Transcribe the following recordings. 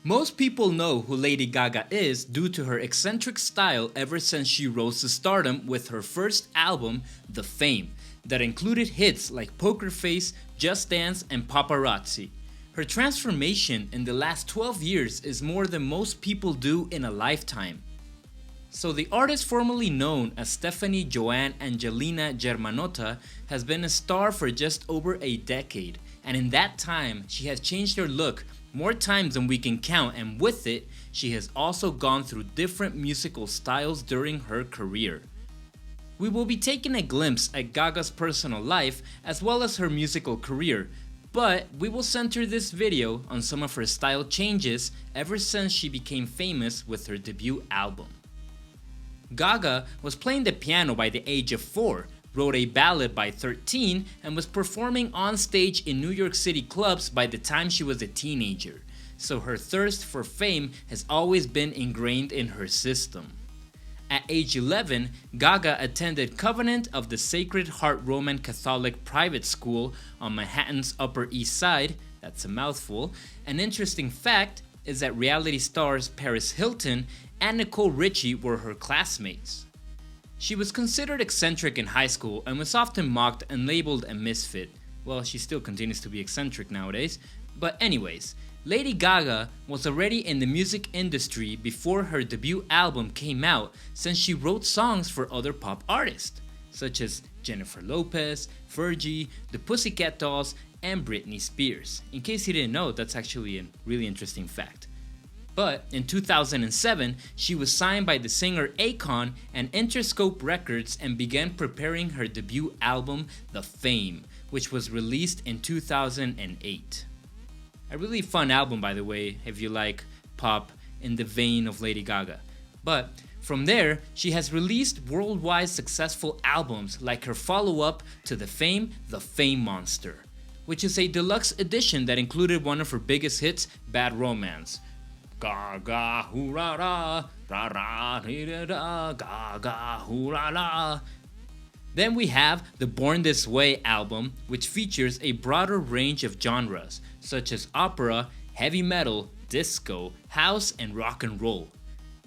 Most people know who Lady Gaga is due to her eccentric style ever since she rose to stardom with her first album, The Fame, that included hits like Poker Face, Just Dance, and Paparazzi. Her transformation in the last 12 years is more than most people do in a lifetime. So the artist formerly known as Stephanie Joanne Angelina Germanotta has been a star for just over a decade, and in that time she has changed her look more times than we can count, and with it, she has also gone through different musical styles during her career. We will be taking a glimpse at Gaga's personal life as well as her musical career, but we will center this video on some of her style changes ever since she became famous with her debut album. Gaga was playing the piano by the age of 4, wrote a ballad by 13, and was performing on stage in New York City clubs by the time she was a teenager, so her thirst for fame has always been ingrained in her system. At age 11, Gaga attended Covenant of the Sacred Heart Roman Catholic private school on Manhattan's Upper East Side. That's a mouthful. An interesting fact is that reality stars Paris Hilton and Nicole Richie were her classmates. She was considered eccentric in high school and was often mocked and labeled a misfit. Well, she still continues to be eccentric nowadays. But anyways, Lady Gaga was already in the music industry before her debut album came out, since she wrote songs for other pop artists, such as Jennifer Lopez, Fergie, the Pussycat Dolls, and Britney Spears. In case you didn't know, that's actually a really interesting fact. But in 2007, she was signed by the singer Akon and Interscope Records and began preparing her debut album, The Fame, which was released in 2008. A really fun album, by the way, if you like pop in the vein of Lady Gaga. But from there, she has released worldwide successful albums like her follow-up to The Fame, The Fame Monster, which is a deluxe edition that included one of her biggest hits, Bad Romance. Gaga, hoo-ra-ra, ra-ra-dee-da-da, gaga, hoo-ra-ra. Then we have the Born This Way album, which features a broader range of genres, such as opera, heavy metal, disco, house, and rock and roll.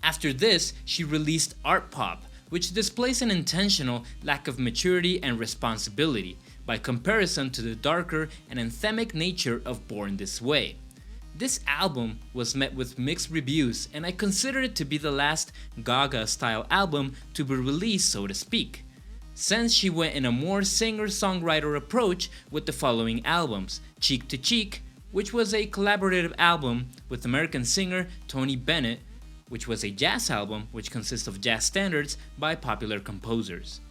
After this, she released Art Pop, which displays an intentional lack of maturity and responsibility by comparison to the darker and anthemic nature of Born This Way. This album was met with mixed reviews, and I consider it to be the last Gaga-style album to be released, so to speak, since she went in a more singer-songwriter approach with the following albums: Cheek to Cheek, which was a collaborative album with American singer Tony Bennett, which was a jazz album which consists of jazz standards by popular composers.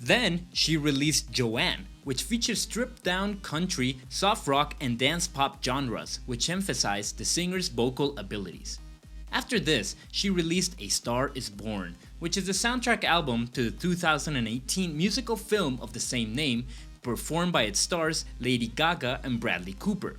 Then she released Joanne, which features stripped-down country, soft rock, and dance pop genres, which emphasize the singer's vocal abilities. After this, she released A Star Is Born, which is the soundtrack album to the 2018 musical film of the same name, performed by its stars Lady Gaga and Bradley Cooper.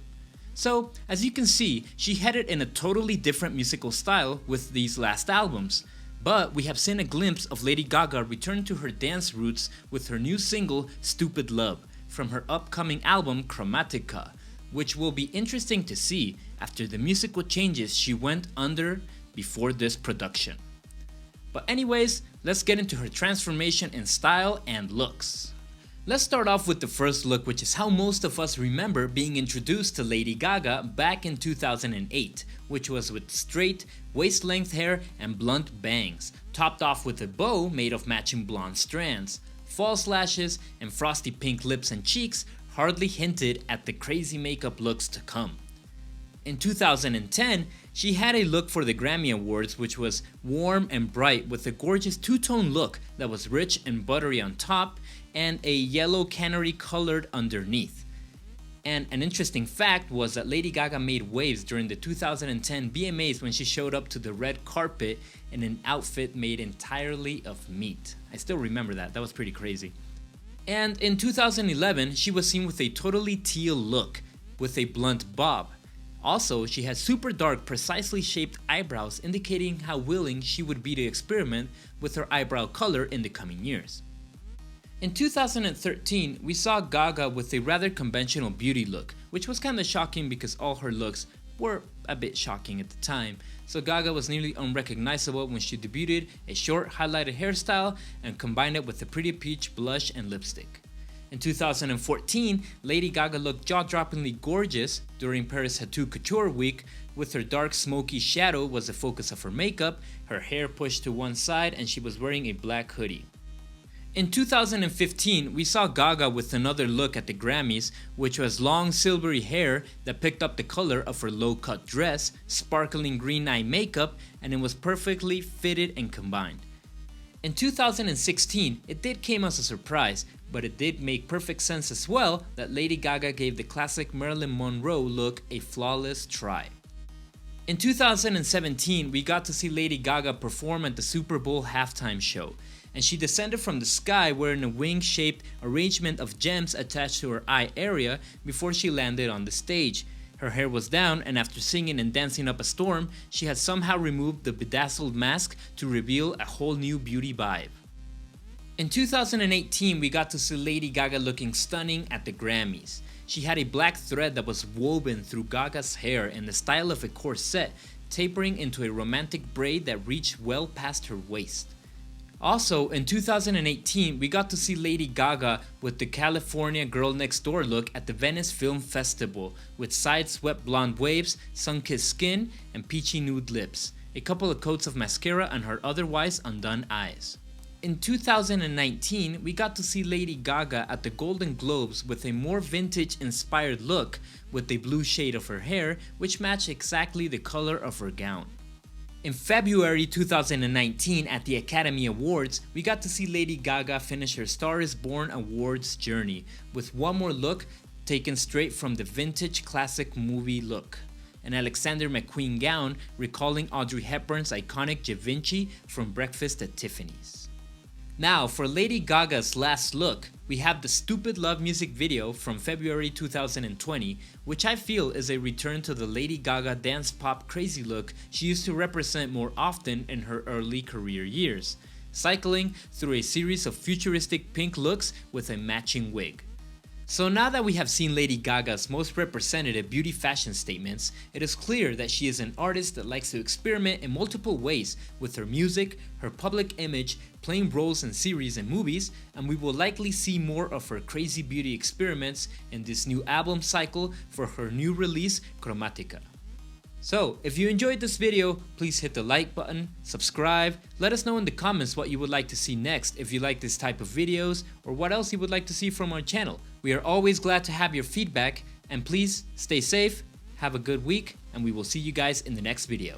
So, as you can see, she headed in a totally different musical style with these last albums. But we have seen a glimpse of Lady Gaga return to her dance roots with her new single Stupid Love from her upcoming album Chromatica, which will be interesting to see after the musical changes she went under before this production. But anyways, let's get into her transformation in style and looks. Let's start off with the first look, which is how most of us remember being introduced to Lady Gaga back in 2008, which was with straight, waist-length hair and blunt bangs, topped off with a bow made of matching blonde strands. False lashes and frosty pink lips and cheeks hardly hinted at the crazy makeup looks to come. In 2010, she had a look for the Grammy Awards which was warm and bright with a gorgeous two-tone look that was rich and buttery on top and a yellow canary colored underneath. And an interesting fact was that Lady Gaga made waves during the 2010 VMAs when she showed up to the red carpet in an outfit made entirely of meat. I still remember that, that was pretty crazy. And in 2011, she was seen with a totally teal look with a blunt bob. Also, she had super dark, precisely shaped eyebrows, indicating how willing she would be to experiment with her eyebrow color in the coming years. In 2013, we saw Gaga with a rather conventional beauty look, which was kinda shocking because all her looks were a bit shocking at the time, so Gaga was nearly unrecognizable when she debuted a short highlighted hairstyle and combined it with a pretty peach blush and lipstick. In 2014, Lady Gaga looked jaw-droppingly gorgeous during Paris Haute Couture Week, with her dark smoky shadow was the focus of her makeup, her hair pushed to one side, and she was wearing a black hoodie. In 2015, we saw Gaga with another look at the Grammys, which was long silvery hair that picked up the color of her low-cut dress, sparkling green eye makeup, and it was perfectly fitted and combined. In 2016, it did come as a surprise, but it did make perfect sense as well that Lady Gaga gave the classic Marilyn Monroe look a flawless try. In 2017, we got to see Lady Gaga perform at the Super Bowl halftime show, and she descended from the sky wearing a wing-shaped arrangement of gems attached to her eye area before she landed on the stage. Her hair was down, and after singing and dancing up a storm, she had somehow removed the bedazzled mask to reveal a whole new beauty vibe. In 2018, we got to see Lady Gaga looking stunning at the Grammys. She had a black thread that was woven through Gaga's hair in the style of a corset, tapering into a romantic braid that reached well past her waist. Also, in 2018, we got to see Lady Gaga with the California Girl Next Door look at the Venice Film Festival, with side-swept blonde waves, sun-kissed skin, and peachy nude lips, a couple of coats of mascara on her otherwise undone eyes. In 2019, we got to see Lady Gaga at the Golden Globes with a more vintage-inspired look, with the blue shade of her hair, which matched exactly the color of her gown. In February 2019 at the Academy Awards, we got to see Lady Gaga finish her Star is Born Awards journey with one more look taken straight from the vintage classic movie look, an Alexander McQueen gown recalling Audrey Hepburn's iconic Givenchy from Breakfast at Tiffany's. Now for Lady Gaga's last look, we have the Stupid Love music video from February 2020, which I feel is a return to the Lady Gaga dance pop crazy look she used to represent more often in her early career years, cycling through a series of futuristic pink looks with a matching wig. So now that we have seen Lady Gaga's most representative beauty fashion statements, it is clear that she is an artist that likes to experiment in multiple ways with her music, her public image, playing roles in series and movies, and we will likely see more of her crazy beauty experiments in this new album cycle for her new release, Chromatica. So, if you enjoyed this video, please hit the like button, subscribe, let us know in the comments what you would like to see next if you like this type of videos, or what else you would like to see from our channel. We are always glad to have your feedback, and please stay safe, have a good week, and we will see you guys in the next video.